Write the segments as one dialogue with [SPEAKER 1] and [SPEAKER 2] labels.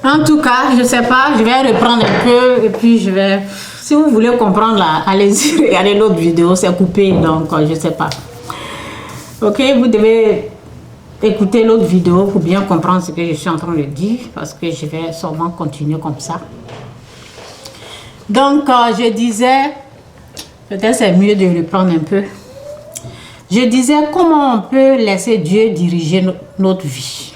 [SPEAKER 1] En tout cas, je sais pas, je vais reprendre un peu et puis je vais... Si vous voulez comprendre là, allez-y, regardez l'autre vidéo, c'est coupé, donc je sais pas. Ok, vous devez écouter l'autre vidéo pour bien comprendre ce que je suis en train de dire, parce que je vais sûrement continuer comme ça. Donc, je disais, peut-être c'est mieux de reprendre un peu. Je disais comment on peut laisser Dieu diriger notre vie.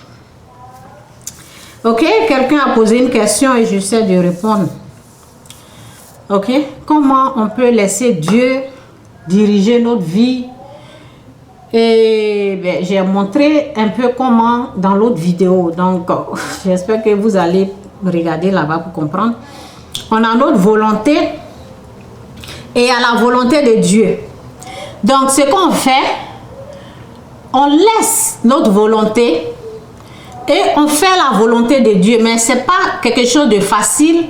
[SPEAKER 1] Ok, quelqu'un a posé une question et j'essaie de répondre. Ok, comment on peut laisser Dieu diriger notre vie? Et ben, j'ai montré un peu comment dans l'autre vidéo. Donc, j'espère que vous allez regarder là-bas pour comprendre. On a notre volonté et à la volonté de Dieu. Donc, ce qu'on fait, on laisse notre volonté et on fait la volonté de Dieu. Mais ce n'est pas quelque chose de facile.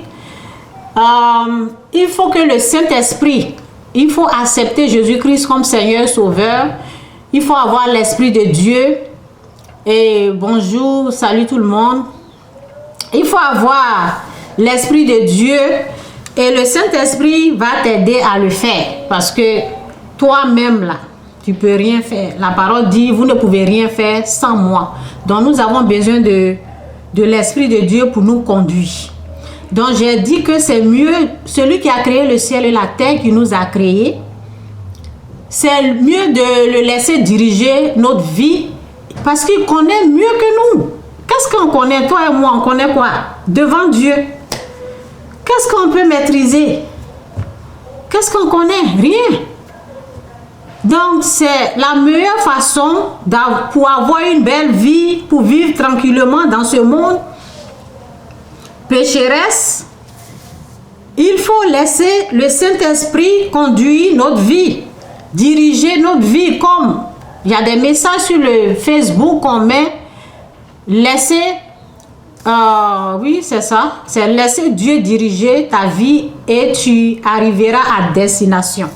[SPEAKER 1] Il faut que le Saint-Esprit, il faut accepter Jésus-Christ comme Seigneur Sauveur. Il faut avoir l'Esprit de Dieu. Et bonjour, salut tout le monde. Il faut avoir l'Esprit de Dieu et le Saint-Esprit va t'aider à le faire. Parce que toi-même là, tu ne peux rien faire. La parole dit, vous ne pouvez rien faire sans moi. Donc nous avons besoin de l'Esprit de Dieu pour nous conduire. Donc j'ai dit que c'est mieux, celui qui a créé le ciel et la terre, qui nous a créés, c'est mieux de le laisser diriger notre vie parce qu'il connaît mieux que nous. Qu'est-ce qu'on connaît, toi et moi, on connaît quoi? Devant Dieu. Qu'est-ce qu'on peut maîtriser? Qu'est-ce qu'on connaît? Rien. Donc c'est la meilleure façon pour avoir une belle vie, pour vivre tranquillement dans ce monde pécheresse. Il faut laisser le Saint-Esprit conduire notre vie, diriger notre vie. Comme il y a des messages sur le Facebook qu'on met, laisser, oui c'est ça, c'est laisser Dieu diriger ta vie et tu arriveras à destination.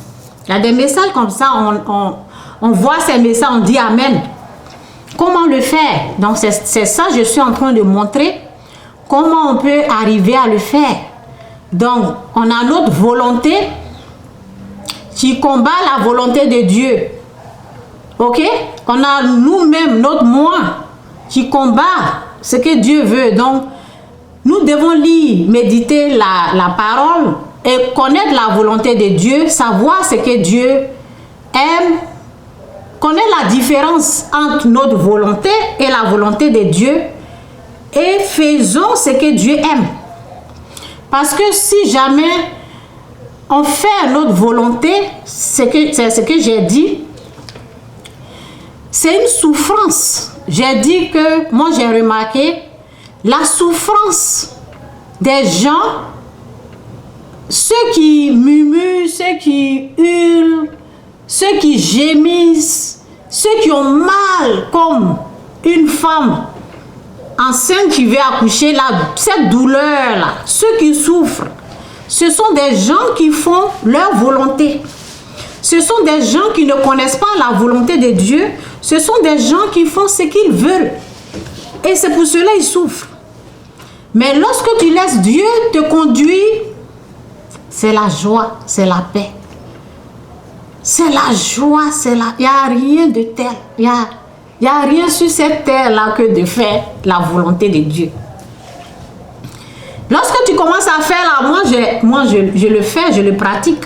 [SPEAKER 1] Il y a des messages comme ça, on voit ces messages, on dit Amen. Comment le faire? Donc c'est ça que je suis en train de montrer. Comment on peut arriver à le faire? Donc, on a notre volonté qui combat la volonté de Dieu. Ok? On a nous-mêmes, notre moi, qui combat ce que Dieu veut. Donc, nous devons lire, méditer la parole et connaître la volonté de Dieu, savoir ce que Dieu aime, connaître la différence entre notre volonté et la volonté de Dieu. Et faisons ce que Dieu aime. Parce que si jamais on fait notre volonté, c'est ce que j'ai dit, c'est une souffrance. J'ai dit que, moi j'ai remarqué, la souffrance des gens, ceux qui murmurent, ceux qui hurlent, ceux qui gémissent, ceux qui ont mal comme une femme enceinte qui veut accoucher, là, cette douleur-là, ceux qui souffrent, ce sont des gens qui font leur volonté. Ce sont des gens qui ne connaissent pas la volonté de Dieu. Ce sont des gens qui font ce qu'ils veulent. Et c'est pour cela qu'ils souffrent. Mais lorsque tu laisses Dieu te conduire, c'est la joie, c'est la paix. C'est la joie, c'est la... Il n'y a rien de tel. Il n'y a rien sur cette terre-là que de faire la volonté de Dieu. Lorsque tu commences à faire là, moi je le fais, je le pratique.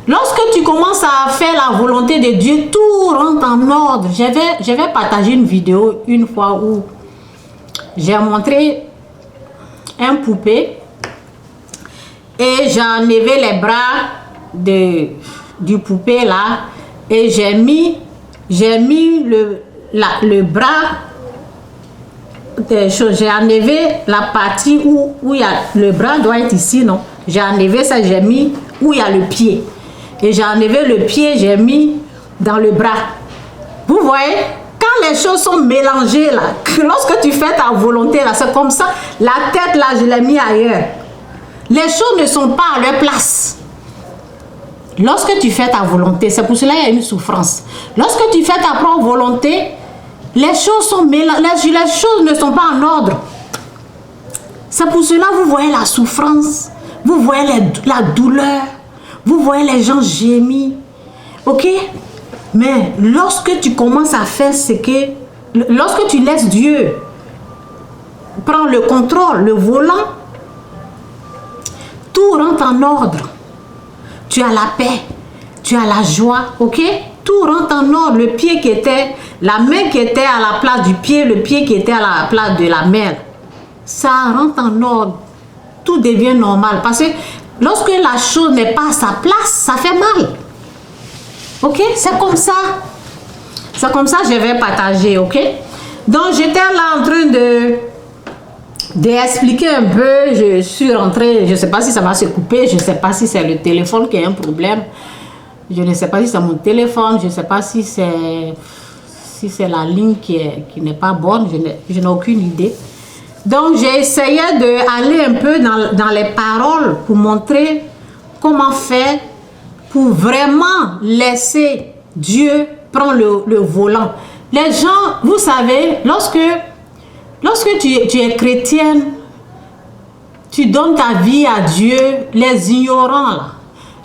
[SPEAKER 1] Lorsque tu commences à faire la volonté de Dieu, tout rentre en ordre. Je vais partager une vidéo une fois où j'ai montré un poupée et j'ai enlevé les bras du poupée là et j'ai mis le bras, j'ai enlevé la partie où il y a le bras doit être ici, non? J'ai enlevé ça, j'ai mis où il y a le pied. Et j'ai enlevé le pied, j'ai mis dans le bras. Vous voyez? Quand les choses sont mélangées là, lorsque tu fais ta volonté là, c'est comme ça, la tête là, je l'ai mis ailleurs. Les choses ne sont pas à leur place. Lorsque tu fais ta volonté, c'est pour cela qu'il y a une souffrance. Lorsque tu fais ta propre volonté, les choses sont mélangées, les choses ne sont pas en ordre. C'est pour cela que vous voyez la souffrance, vous voyez la douleur, vous voyez les gens gémir. Ok? Mais lorsque tu commences à faire ce que... Lorsque tu laisses Dieu prendre le contrôle, le volant, tout rentre en ordre. Tu as la paix, tu as la joie, ok? Tout rentre en ordre. Le pied qui était, la main qui était à la place du pied, le pied qui était à la place de la main, ça rentre en ordre. Tout devient normal. Parce que lorsque la chose n'est pas à sa place, ça fait mal. Ok? C'est comme ça. C'est comme ça que je vais partager, ok? Donc, j'étais là en train d'expliquer un peu. Je suis rentrée, je ne sais pas si ça va se couper, je ne sais pas si c'est le téléphone qui a un problème. Je ne sais pas si c'est mon téléphone, je ne sais pas si c'est la ligne qui n'est pas bonne, je n'ai aucune idée. Donc, j'ai essayé d'aller un peu dans les paroles pour montrer comment faire pour vraiment laisser Dieu prendre le volant. Les gens, vous savez, lorsque tu es chrétienne, tu donnes ta vie à Dieu, les ignorants, là,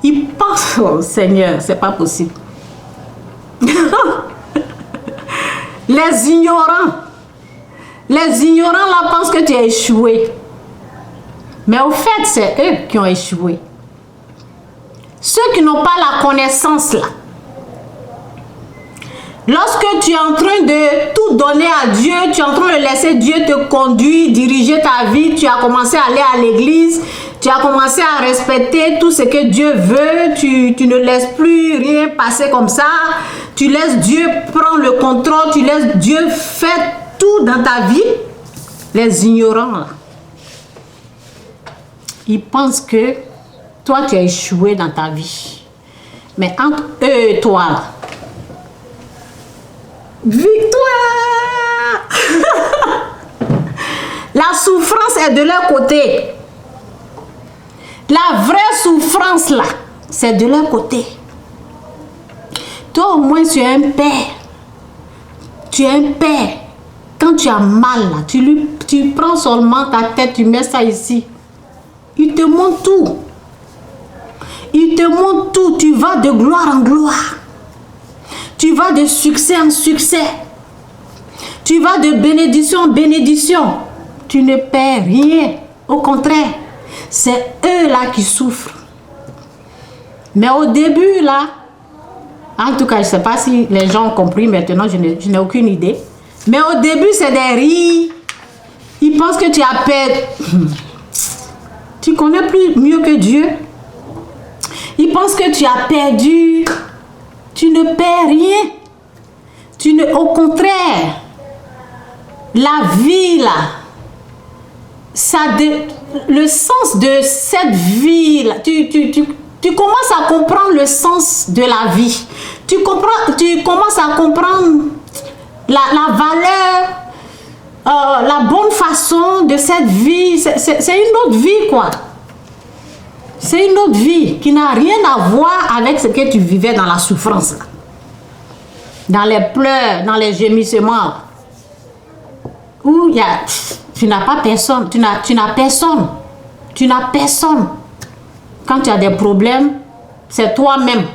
[SPEAKER 1] ils pensent, oh Seigneur, c'est pas possible. Les ignorants là pensent que tu as échoué. Mais au fait, c'est eux qui ont échoué. Ceux qui n'ont pas la connaissance là. Lorsque tu es en train de tout donner à Dieu, tu es en train de laisser Dieu te conduire, diriger ta vie, tu as commencé à aller à l'église, tu as commencé à respecter tout ce que Dieu veut, tu ne laisses plus rien passer comme ça, tu laisses Dieu prendre le contrôle, tu laisses Dieu faire tout dans ta vie. Les ignorants, là, ils pensent que toi, tu as échoué dans ta vie. Mais entre eux et toi, là, victoire! La souffrance est de leur côté. La vraie souffrance là, c'est de leur côté. Toi au moins tu es un père. Tu es un père. Quand tu as mal là, tu prends seulement ta tête, tu mets ça ici. Il te montre tout. Il te montre tout. Tu vas de gloire en gloire. Tu vas de succès en succès. Tu vas de bénédiction en bénédiction. Tu ne perds rien. Au contraire, c'est eux là qui souffrent. Mais au début là, en tout cas, je ne sais pas si les gens ont compris maintenant, je n'ai aucune idée. Mais au début, c'est des rires. Ils pensent que tu as perdu. Tu connais plus mieux que Dieu. Ils pensent que tu as perdu. Tu ne perds rien. Au contraire, la vie là, le sens de cette vie là, tu commences à comprendre le sens de la vie. Tu commences à comprendre la valeur, la bonne façon de cette vie. C'est une autre vie quoi. C'est une autre vie qui n'a rien à voir avec ce que tu vivais dans la souffrance là. Dans les pleurs, dans les gémissements. Où tu n'as pas personne. Tu n'as personne. Tu n'as personne. Quand tu as des problèmes, c'est toi-même.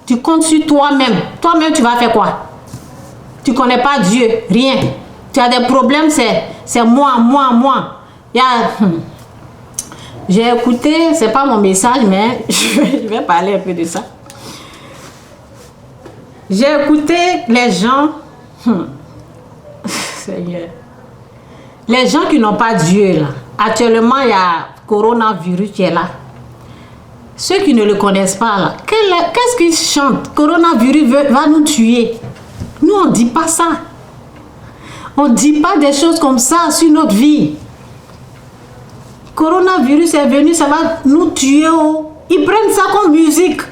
[SPEAKER 1] Tu comptes sur toi-même. Toi-même, tu vas faire quoi? Tu ne connais pas Dieu. Rien. Tu as des problèmes, c'est moi. J'ai écouté, c'est pas mon message, mais je vais parler un peu de ça. J'ai écouté les gens. Seigneur. Les gens qui n'ont pas Dieu là. Actuellement, il y a coronavirus qui est là. Ceux qui ne le connaissent pas là, qu'est-ce qu'ils chantent? Coronavirus va nous tuer. Nous, on ne dit pas ça. On ne dit pas des choses comme ça sur notre vie. Coronavirus est venu, ça va nous tuer. Oh. Ils prennent ça comme musique.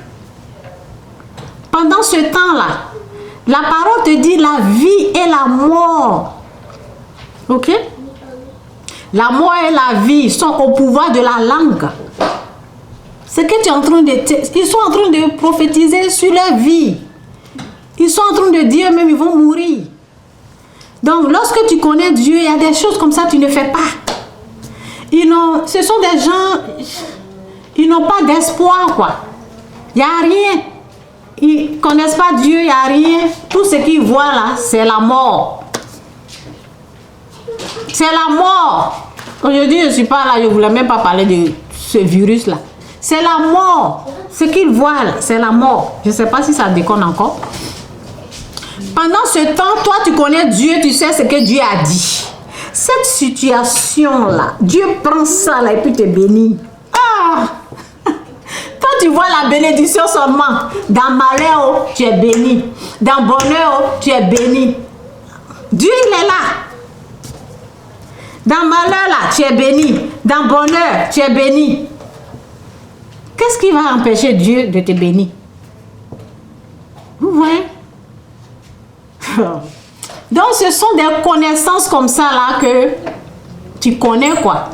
[SPEAKER 1] Pendant ce temps-là, la parole te dit la vie et la mort. Ok? La mort et la vie sont au pouvoir de la langue. C'est que tu es en train ils sont en train de prophétiser sur leur vie. Ils sont en train de dire même ils vont mourir. Donc lorsque tu connais Dieu, il y a des choses comme ça que tu ne fais pas. Ce sont des gens, ils n'ont pas d'espoir, quoi. Il n'y a rien. Ils ne connaissent pas Dieu, il n'y a rien. Tout ce qu'ils voient là, c'est la mort. C'est la mort. Aujourd'hui, je ne suis pas là, je ne voulais même pas parler de ce virus-là. C'est la mort. Ce qu'ils voient là, c'est la mort. Je ne sais pas si ça déconne encore. Pendant ce temps, toi, tu connais Dieu, tu sais ce que Dieu a dit. Cette situation-là, Dieu prend ça là et puis te bénit. Ah! Toi, tu vois la bénédiction seulement. Dans malheur, tu es béni. Dans bonheur, tu es béni. Dieu, il est là. Dans malheur, là, tu es béni. Dans bonheur, tu es béni. Qu'est-ce qui va empêcher Dieu de te bénir? Vous voyez? Donc, ce sont des connaissances comme ça, là, que tu connais, quoi.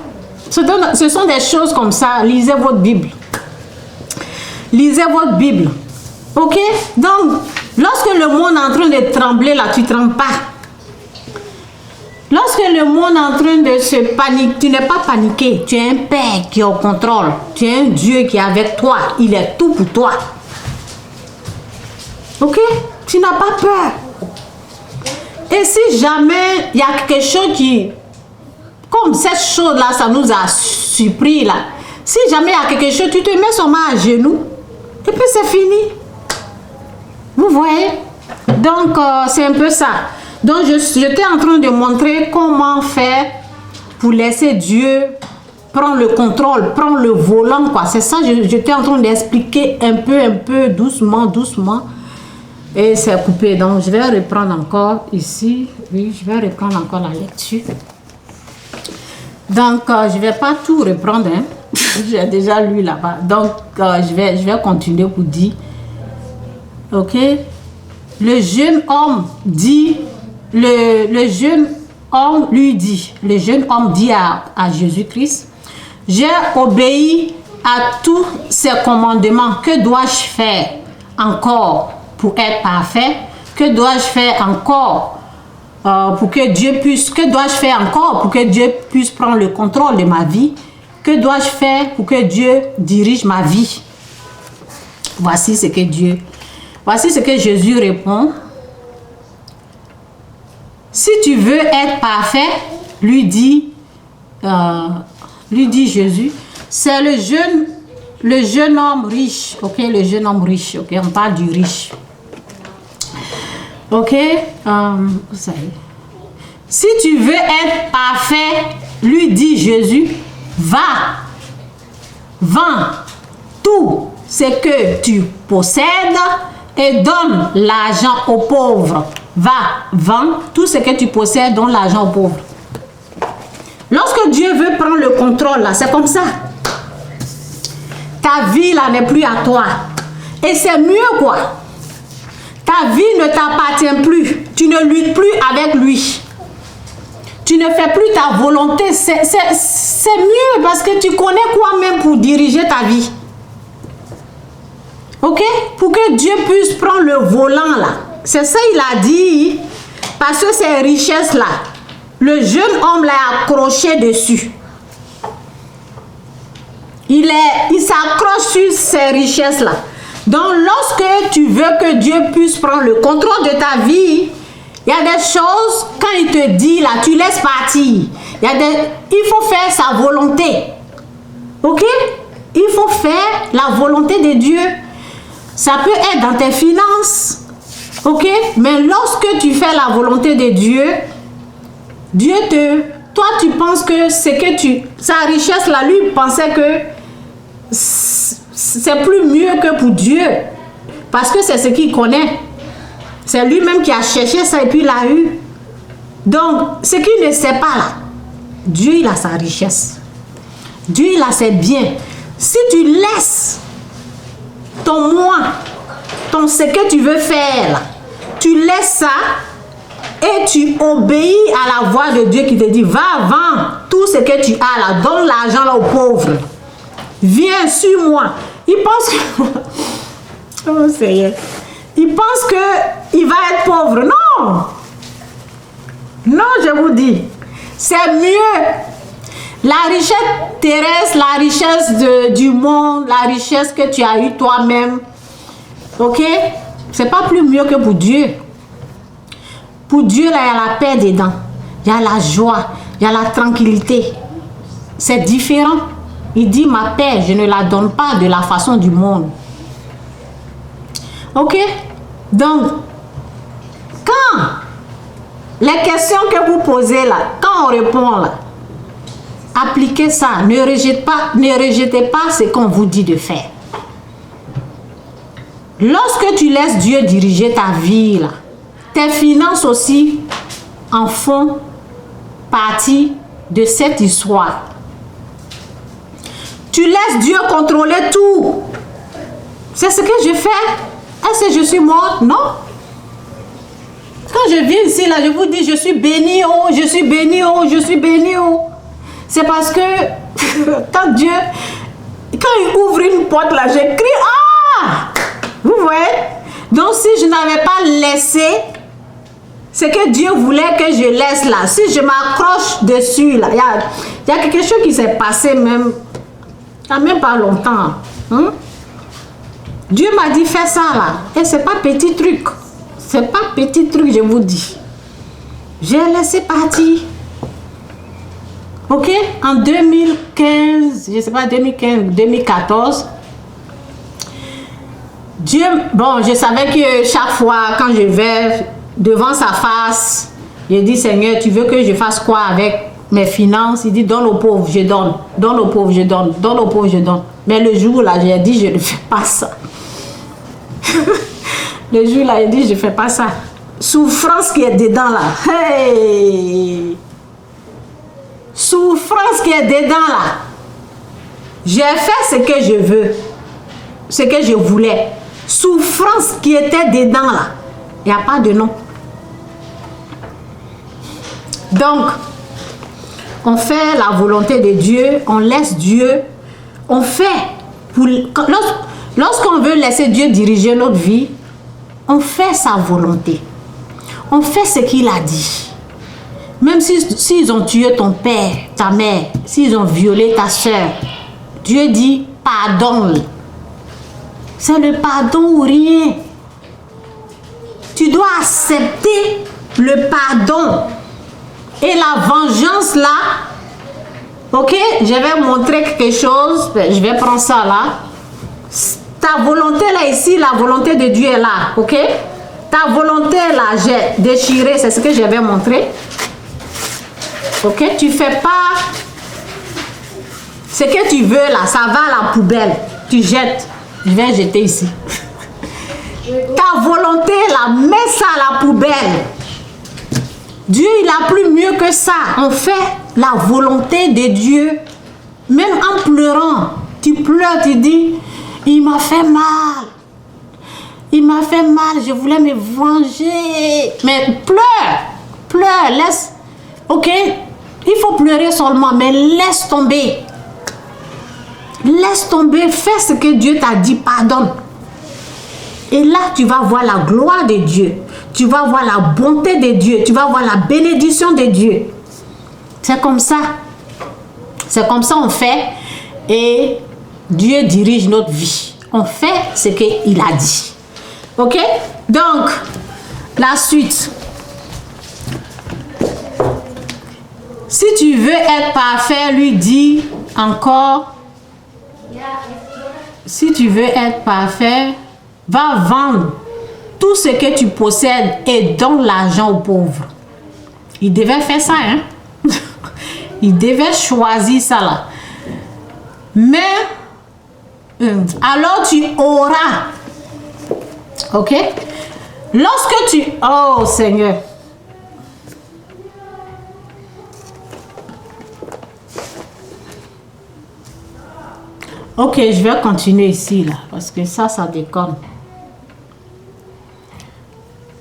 [SPEAKER 1] Ce sont des choses comme ça. Lisez votre Bible. Lisez votre Bible. Ok? Donc, lorsque le monde est en train de trembler, là, tu ne trembles pas. Lorsque le monde est en train de se paniquer, tu n'es pas paniqué. Tu es un Père qui est au contrôle. Tu es un Dieu qui est avec toi. Il est tout pour toi. Ok? Tu n'as pas peur. Et si jamais il y a quelque chose qui... Comme cette chose-là, ça nous a surpris là. Si jamais il y a quelque chose, tu te mets seulement à genoux. Et puis c'est fini. Vous voyez? Donc, c'est un peu ça. Donc, j'étais en train de montrer comment faire pour laisser Dieu prendre le contrôle, prendre le volant, quoi. C'est ça, j'étais en train d'expliquer un peu, doucement. Et c'est coupé. Donc, je vais reprendre encore ici. Oui, je vais reprendre encore la lecture. Donc, je ne vais pas tout reprendre. Hein. J'ai déjà lu là-bas. Donc, je vais continuer pour dire. Ok? Le jeune homme dit... Le jeune homme lui dit, le jeune homme dit à Jésus-Christ, j'ai obéi à tous ses commandements. Que dois-je faire encore pour être parfait? Que dois-je faire encore pour que Dieu puisse, que dois-je faire encore pour que Dieu puisse prendre le contrôle de ma vie? Que dois-je faire pour que Dieu dirige ma vie? Voici ce que Jésus répond. Si tu veux être parfait, lui dit Jésus, c'est le jeune homme riche, ok, le jeune homme riche, ok, on parle du riche, ok, vous savez. Si tu veux être parfait, lui dit Jésus, vends tout ce que tu possèdes et donne l'argent aux pauvres. Va, vends tout ce que tu possèdes, donne l'argent aux pauvres. Lorsque Dieu veut prendre le contrôle, là, c'est comme ça. Ta vie, là, n'est plus à toi. Et c'est mieux, quoi. Ta vie ne t'appartient plus. Tu ne luttes plus avec lui. Tu ne fais plus ta volonté. C'est mieux parce que tu connais quoi même pour diriger ta vie. Ok? Pour que Dieu puisse prendre le volant, là. C'est ça il a dit, parce que ces richesses-là, le jeune homme l'a accroché dessus. Il s'accroche sur ces richesses-là. Donc, lorsque tu veux que Dieu puisse prendre le contrôle de ta vie, il y a des choses, quand il te dit là, tu laisses partir. Il faut faire sa volonté. Ok? Il faut faire la volonté de Dieu. Ça peut être dans tes finances. Ok, mais lorsque tu fais la volonté de Dieu, toi tu penses que sa richesse là, lui pensait que c'est plus mieux que pour Dieu, parce que c'est ce qu'il connaît, c'est lui-même qui a cherché ça et puis il l'a eu. Donc ce qu'il ne sait pas là, Dieu il a sa richesse, Dieu il a ses biens. Si tu laisses ton moi, ce que tu veux faire là, tu laisses ça et tu obéis à la voix de Dieu qui te dit, va, vends tout ce que tu as là, donne l'argent là aux pauvres, viens sur moi. Il pense que oh Seigneur, il pense que il va être pauvre. Non, je vous dis, c'est mieux. La richesse terrestre, la richesse du monde, la richesse que tu as eue toi-même, ok? C'est pas plus mieux que pour Dieu. Pour Dieu, là, il y a la paix dedans. Il y a la joie, il y a la tranquillité. C'est différent. Il dit, ma paix, je ne la donne pas de la façon du monde. Ok? Donc, quand les questions que vous posez là, quand on répond là, appliquez ça. Ne rejetez pas ce qu'on vous dit de faire. Lorsque tu laisses Dieu diriger ta vie là, tes finances aussi en font partie de cette histoire. Tu laisses Dieu contrôler tout. C'est ce que je fais. Est-ce que je suis morte? Non. Quand je viens ici, là, je vous dis, je suis béni, oh, je suis béni, oh, je suis béni, oh. C'est parce que quand Dieu, quand il ouvre une porte, là, je crie, ah! Vous voyez? Donc, si je n'avais pas laissé ce que Dieu voulait que je laisse là, si je m'accroche dessus, là, il y a quelque chose qui s'est passé même, il n'y a même pas longtemps. Hein? Dieu m'a dit, fais ça là. Et c'est pas petit truc. C'est pas petit truc, je vous dis. J'ai laissé partir. Ok? En 2015, je sais pas, 2015, 2014. Dieu, bon, je savais que chaque fois quand je vais devant sa face, je dis, Seigneur, tu veux que je fasse quoi avec mes finances? Il dit, donne aux pauvres, je donne. Donne aux pauvres, je donne. Donne aux pauvres, je donne. Mais le jour là, j'ai dit, je ne fais pas ça. Le jour là, il dit, je ne fais pas ça. Souffrance qui est dedans là. Hey! Souffrance qui est dedans là. J'ai fait ce que je veux. Ce que je voulais. Souffrance qui était dedans là. Il n'y a pas de nom. Donc, on fait la volonté de Dieu. On laisse Dieu. On fait. Lorsqu'on veut laisser Dieu diriger notre vie, on fait sa volonté. On fait ce qu'il a dit. Même s'ils ont tué ton père, ta mère, s'ils ont violé ta soeur, Dieu dit pardonne. C'est le pardon ou rien. Tu dois accepter le pardon. Et la vengeance là, ok, je vais montrer quelque chose. Je vais prendre ça là. Ta volonté là ici, la volonté de Dieu est là, ok? Ta volonté là, j'ai déchiré, c'est ce que je vais montrer. Ok? Tu fais pas ce que tu veux là, ça va à la poubelle. Tu jettes. Je vais jeter ici. Ta volonté là, mets ça à la poubelle. Dieu, il a plus mieux que ça. On fait la volonté de Dieu. Même en pleurant, tu pleures, tu dis, il m'a fait mal. Il m'a fait mal, je voulais me venger. Mais pleure, pleure, laisse. Ok, il faut pleurer seulement, mais laisse tomber. Laisse tomber, fais ce que Dieu t'a dit, pardonne. Et là, tu vas voir la gloire de Dieu. Tu vas voir la bonté de Dieu. Tu vas voir la bénédiction de Dieu. C'est comme ça. C'est comme ça on fait. Et Dieu dirige notre vie. On fait ce qu'il a dit. Ok? Donc, la suite. Si tu veux être parfait, lui dit encore. Si tu veux être parfait, va vendre tout ce que tu possèdes et donne l'argent aux pauvres. Il devait faire ça, hein? Il devait choisir ça là. Mais, alors tu auras. Ok? Lorsque tu... Oh Seigneur. Ok, je vais continuer ici là. Parce que ça déconne.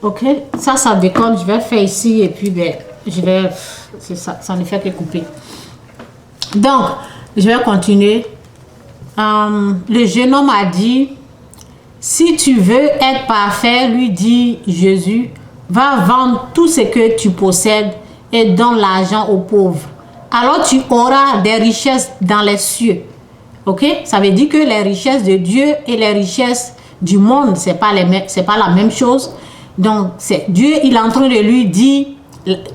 [SPEAKER 1] Ok, ça déconne. Je vais faire ici et puis ben, je vais... Ça ne fait que couper. Donc, je vais continuer. Le jeune homme a dit, si tu veux être parfait, lui dit Jésus, va vendre tout ce que tu possèdes et donne l'argent aux pauvres. alors tu auras des richesses dans les cieux. Ok? Ça veut dire que les richesses de Dieu et les richesses du monde, c'est pas la même chose. Donc, Dieu, il est en train de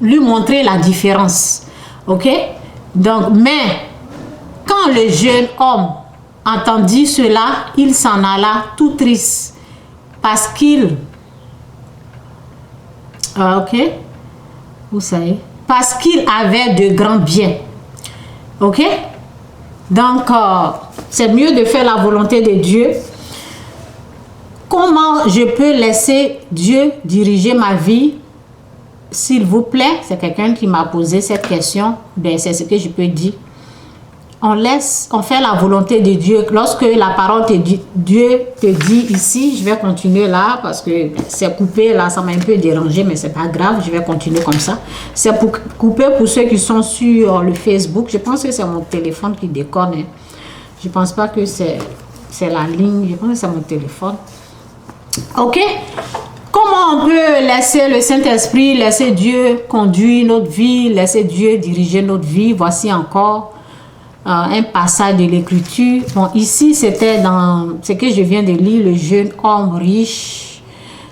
[SPEAKER 1] lui montrer la différence. Ok? Donc, mais, quand le jeune homme entendit cela, il s'en alla tout triste. Parce qu'il... ok? Vous savez? Parce qu'il avait de grands biens. Ok? Donc, c'est mieux de faire la volonté de Dieu. Comment je peux laisser Dieu diriger ma vie? S'il vous plaît, c'est quelqu'un qui m'a posé cette question. Ben, c'est ce que je peux dire. On fait la volonté de Dieu. Lorsque la parole te dit, Dieu te dit ici, je vais continuer là parce que c'est coupé là, ça m'a un peu dérangé, mais c'est pas grave, je vais continuer comme ça. C'est pour couper pour ceux qui sont sur le Facebook. Je pense que c'est mon téléphone qui déconne. Hein. Je pense pas que c'est la ligne, je pense que c'est mon téléphone. Ok? Comment on peut laisser le Saint-Esprit, laisser Dieu conduire notre vie, laisser Dieu diriger notre vie? Voici encore un passage de l'écriture. Bon, ici, c'était dans ce que je viens de lire, le jeune homme riche.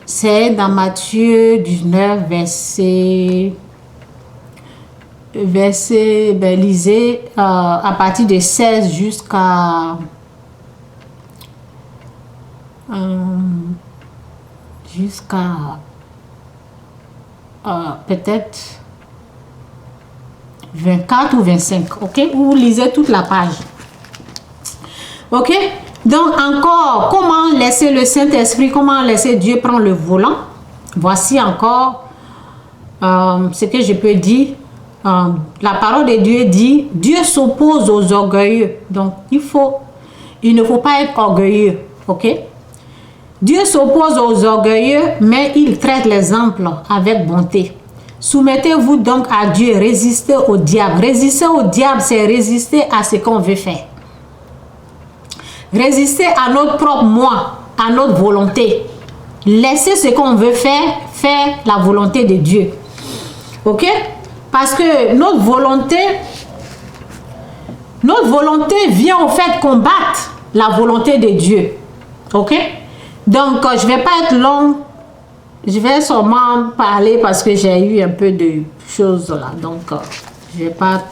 [SPEAKER 1] C'est dans Matthieu 19, ben, lisez à partir de 16 jusqu'à peut-être 24 ou 25, ok? Vous lisez toute la page. Ok? Donc encore, comment laisser le Saint-Esprit, comment laisser Dieu prendre le volant? Voici encore ce que je peux dire. La parole de Dieu dit, Dieu s'oppose aux orgueilleux. Donc il ne faut pas être orgueilleux, ok? Dieu s'oppose aux orgueilleux, mais il traite les humbles avec bonté. Soumettez-vous donc à Dieu, résistez au diable. Résister au diable, c'est résister à ce qu'on veut faire. Résister à notre propre moi, à notre volonté. Laissez ce qu'on veut faire la volonté de Dieu. Ok? Parce que notre volonté vient au fait combattre la volonté de Dieu. Ok? Donc, je ne vais pas être long. Je vais seulement parler parce que j'ai eu un peu de choses là. Donc, je vais pas...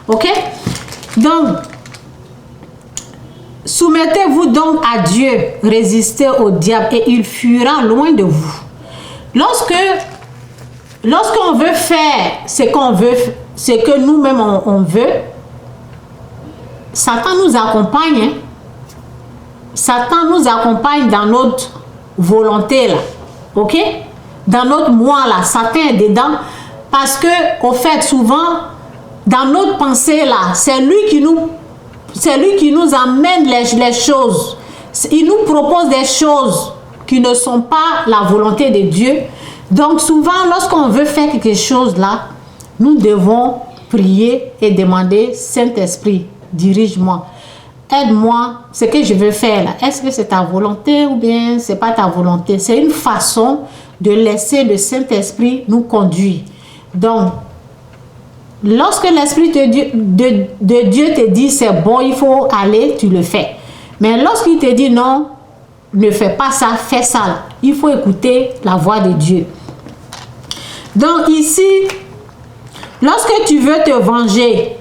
[SPEAKER 1] Ok? Donc, soumettez-vous donc à Dieu, résistez au diable et il fuira loin de vous. Lorsqu'on veut faire ce qu'on veut, ce que nous-mêmes on veut, Satan nous accompagne. Hein? Satan nous accompagne dans notre volonté là. Ok? Dans notre moi là, Satan est dedans parce que au fait souvent dans notre pensée là, c'est lui qui nous amène les choses. Il nous propose des choses qui ne sont pas la volonté de Dieu. Donc souvent lorsqu'on veut faire quelque chose là, nous devons prier et demander Saint-Esprit, dirige-moi. Aide-moi, ce que je veux faire là. Est-ce que c'est ta volonté ou bien c'est pas ta volonté? C'est une façon de laisser le Saint-Esprit nous conduire. Donc, lorsque l'Esprit de Dieu te dit c'est bon, il faut aller, tu le fais. Mais lorsqu'il te dit non, ne fais pas ça, fais ça là. Il faut écouter la voix de Dieu. Donc ici, lorsque tu veux te venger,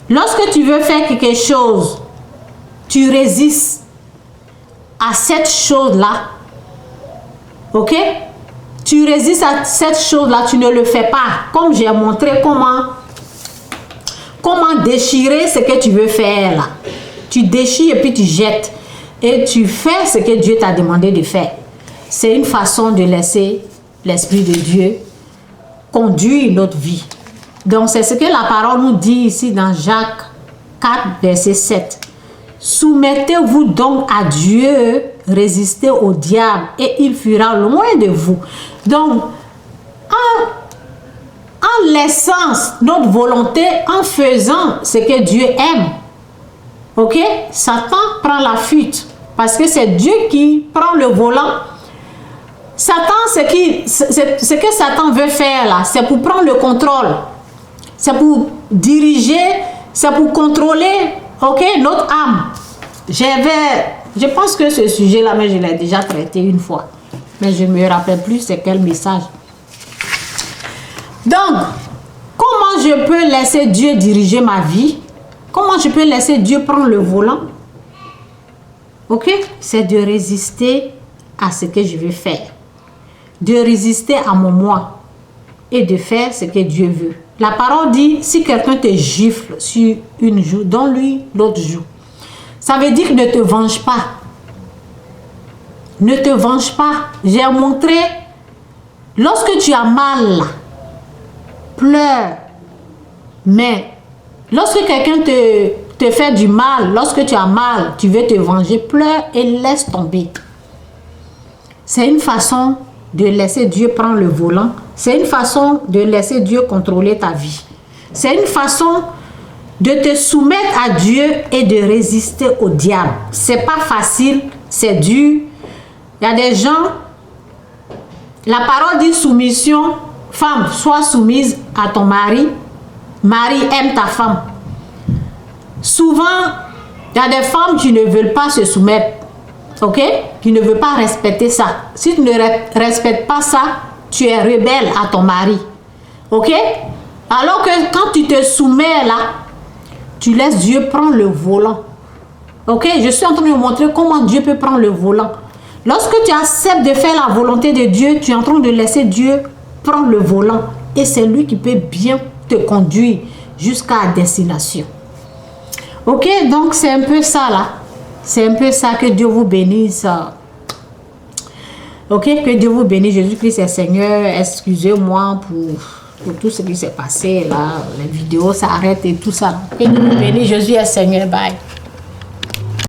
[SPEAKER 1] lorsque tu veux faire quelque chose, tu résistes à cette chose-là. Ok? Tu résistes à cette chose-là, tu ne le fais pas. Comme j'ai montré comment déchirer ce que tu veux faire là. Tu déchires et puis tu jettes. Et tu fais ce que Dieu t'a demandé de faire. C'est une façon de laisser l'Esprit de Dieu conduire notre vie. Donc c'est ce que la parole nous dit ici dans Jacques 4, verset 7. Soumettez-vous donc à Dieu, résistez au diable et il fuira loin de vous. Donc, en laissant notre volonté, en faisant ce que Dieu aime, ok, Satan prend la fuite parce que c'est Dieu qui prend le volant. Satan, ce que Satan veut faire là, c'est pour prendre le contrôle. c'est pour diriger, c'est pour contrôler, ok, notre âme. Je pense que ce sujet-là, mais je l'ai déjà traité une fois. Mais je ne me rappelle plus c'est quel message. Donc, comment je peux laisser Dieu diriger ma vie? Comment je peux laisser Dieu prendre le volant? Ok? C'est de résister à ce que je veux faire. De résister à mon moi. Et de faire ce que Dieu veut. La parole dit, si quelqu'un te gifle sur une joue, donne-lui l'autre joue. Ça veut dire ne te venge pas. Ne te venge pas. J'ai montré, lorsque tu as mal, pleure. Mais lorsque quelqu'un te fait du mal, lorsque tu as mal, tu veux te venger, pleure et laisse tomber. C'est une façon de laisser Dieu prendre le volant. C'est une façon de laisser Dieu contrôler ta vie. C'est une façon de te soumettre à Dieu et de résister au diable. C'est pas facile, c'est dur. Il y a des gens, la parole dit soumission, femme, sois soumise à ton mari. Mari, aime ta femme. Souvent, il y a des femmes qui ne veulent pas se soumettre. Ok? Qui ne veulent pas respecter ça. Si tu ne respectes pas ça, tu es rebelle à ton mari. Ok? Alors que quand tu te soumets là, tu laisses Dieu prendre le volant. Ok? Je suis en train de vous montrer comment Dieu peut prendre le volant. Lorsque tu acceptes de faire la volonté de Dieu, tu es en train de laisser Dieu prendre le volant. Et c'est lui qui peut bien te conduire jusqu'à destination. Ok? Donc c'est un peu ça là. C'est un peu ça. Que Dieu vous bénisse. Ok? Que Dieu vous bénisse. Jésus-Christ est Seigneur. Excusez-moi pour tout ce qui s'est passé là. Les vidéos s'arrêtent et tout ça. Que Dieu vous bénisse. Jésus est Seigneur. Bye.